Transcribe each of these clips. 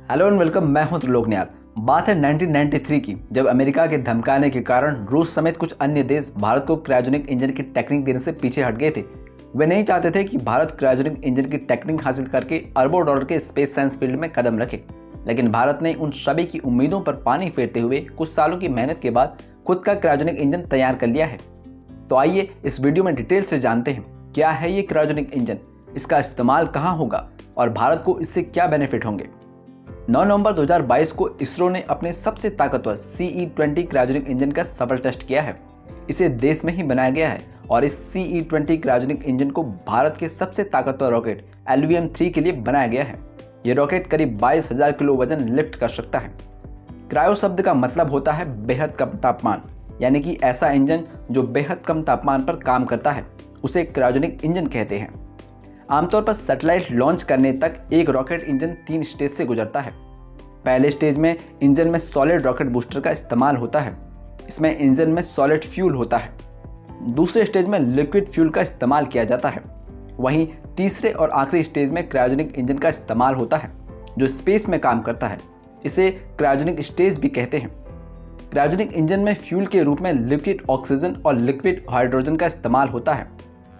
Hello and welcome. मैं हूं Trilok Niall. बात है 1993 की, जब अमेरिका के धमकाने के कारण रूस समेत कुछ अन्य देश भारत को क्रायोजेनिक इंजन की टेक्निक देने से पीछे हट गए थे। वे नहीं चाहते थे कि भारत क्रायोजेनिक इंजन की टेक्निक हासिल करके अरबों डॉलर के स्पेस साइंस फील्ड में कदम रखे। लेकिन भारत ने उन सभी की उम्मीदों पर पानी फेरते हुए कुछ सालों की मेहनत के बाद खुद का क्रायोजेनिक इंजन तैयार कर लिया है। तो आइए इस वीडियो में डिटेल से जानते हैं क्या है ये क्रायोजेनिक इंजन, इसका इस्तेमाल कहाँ होगा और भारत को इससे क्या बेनिफिट होंगे। 9 नवंबर 2022 को इसरो ने अपने सबसे ताकतवर CE-20 क्रायोजेनिक इंजन का सफल टेस्ट किया है। इसे देश में ही बनाया गया है और इस CE-20 क्रायोजेनिक इंजन को भारत के सबसे ताकतवर रॉकेट LVM-3 के लिए बनाया गया है। ये रॉकेट करीब 22,000 किलो वजन लिफ्ट कर सकता है। क्रायो शब्द का मतलब होता है बेहद कम तापमान, यानी कि ऐसा इंजन जो बेहद कम तापमान पर काम करता है उसे क्रायोजेनिक इंजन कहते हैं। आमतौर पर सैटेलाइट लॉन्च करने तक एक रॉकेट इंजन 3 स्टेज से गुजरता है। पहले स्टेज में इंजन में सॉलिड रॉकेट बूस्टर का इस्तेमाल होता है। इसमें इंजन में सॉलिड फ्यूल होता है। दूसरे स्टेज में लिक्विड फ्यूल का इस्तेमाल किया जाता है। वहीं तीसरे और आखिरी स्टेज में क्रायोजेनिक इंजन का इस्तेमाल होता है जो स्पेस में काम करता है। इसे क्रायोजेनिक स्टेज भी कहते हैं। क्रायोजेनिक इंजन में फ्यूल के रूप में लिक्विड ऑक्सीजन और लिक्विड हाइड्रोजन का इस्तेमाल होता है।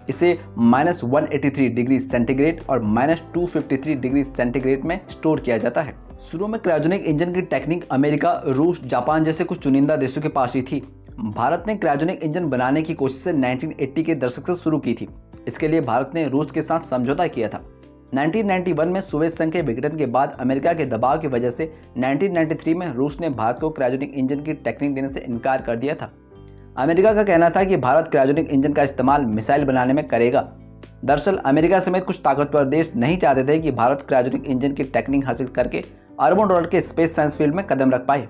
इसे -183 डिग्री सेंटीग्रेड और -253 डिग्री सेंटीग्रेड में स्टोर किया जाता है। शुरू में क्रायोजेनिक इंजन की टेक्निक अमेरिका, रूस, जापान जैसे कुछ चुनिंदा देशों के पास ही थी। भारत ने क्रायोजेनिक इंजन बनाने की कोशिश 1980 के दशक से शुरू की थी। इसके लिए भारत ने रूस के साथ समझौता किया था। 1991 में सोवियत संघ के विघटन के बाद अमेरिका के दबाव की वजह से 1993 में रूस ने भारत को क्रायोजेनिक इंजन की टेक्निक देने से इनकार कर दिया था। अमेरिका का कहना था कि भारत क्रायोजेनिक इंजन का इस्तेमाल मिसाइल बनाने में करेगा। दरअसल अमेरिका समेत कुछ ताकतवर देश नहीं चाहते थे कि भारत क्रायोजेनिक इंजन की टेक्निक हासिल करके अरबों डॉलर के स्पेस साइंस फील्ड में कदम रख पाए।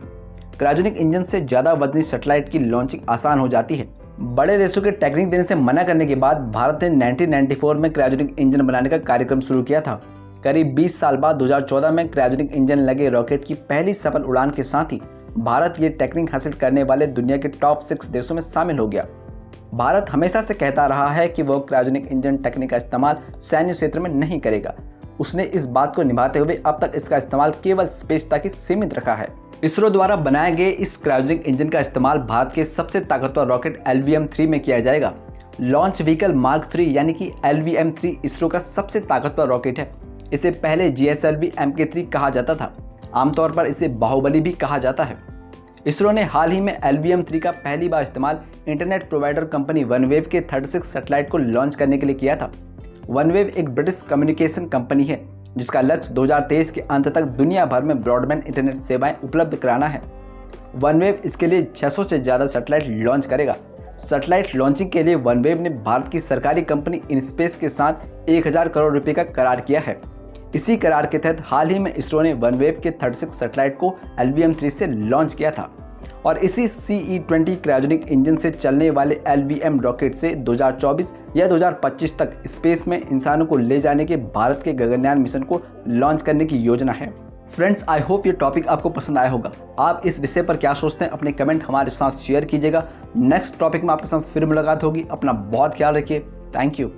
क्रायोजेनिक इंजन से ज़्यादा वजनी सैटेलाइट की लॉन्चिंग आसान हो जाती है। बड़े देशों के टेक्निक देने से मना करने के बाद भारत ने 1994 में क्रायोजेनिक इंजन बनाने का कार्यक्रम शुरू किया था। करीब 20 साल बाद 2014 में क्रायोजेनिक इंजन लगे रॉकेट की पहली सफल उड़ान के साथ ही भारत ये टेक्निक हासिल करने वाले दुनिया के टॉप 6 देशों में शामिल हो गया। भारत हमेशा से कहता रहा है कि वह क्रायोजेनिक इंजन टेक्निक का इस्तेमाल सैन्य क्षेत्र में नहीं करेगा। उसने इस बात को निभाते हुए अब तक इसका इस्तेमाल केवल स्पेस तक ही सीमित रखा है। इसरो द्वारा बनाए गए इस क्रायोजेनिक इंजन का इस्तेमाल भारत के सबसे ताकतवर रॉकेट LVM-3 में किया जाएगा। लॉन्च व्हीकल मार्क 3 यानी कि LVM-3 इसरो का सबसे ताकतवर रॉकेट है। इसे पहले GSLV Mk3 कहा जाता था। आमतौर पर इसे बाहुबली भी कहा जाता है। इसरो ने हाल ही में LVM-3 का पहली बार इस्तेमाल इंटरनेट प्रोवाइडर कंपनी वनवेव के 36 सैटेलाइट को लॉन्च करने के लिए किया था। वनवेव एक ब्रिटिश कम्युनिकेशन कंपनी है जिसका लक्ष्य 2023 के अंत तक दुनिया भर में ब्रॉडबैंड इंटरनेट सेवाएं उपलब्ध कराना है। वनवेव इसके लिए 600 से ज़्यादा सैटेलाइट लॉन्च करेगा। सैटेलाइट लॉन्चिंग के लिए वनवेव ने भारत की सरकारी कंपनी इनस्पेस के साथ 1000 करोड़ रुपये का करार किया है। इसी करार के तहत हाल ही में इसरो ने वनवेव के 36 सैटेलाइट को LVM-3 से लॉन्च किया था और इसी CE-20 क्रायोजेनिक इंजन से चलने वाले LVM रॉकेट से 2024 या 2025 तक स्पेस में इंसानों को ले जाने के भारत के गगनयान मिशन को लॉन्च करने की योजना है। फ्रेंड्स, आई होप ये टॉपिक आपको पसंद आया होगा। आप इस विषय पर क्या सोचते हैं अपने कमेंट हमारे साथ शेयर कीजिएगा। नेक्स्ट टॉपिक में आपके साथ फिर मुलाकात होगी। अपना बहुत ख्याल रखिए। Thank you.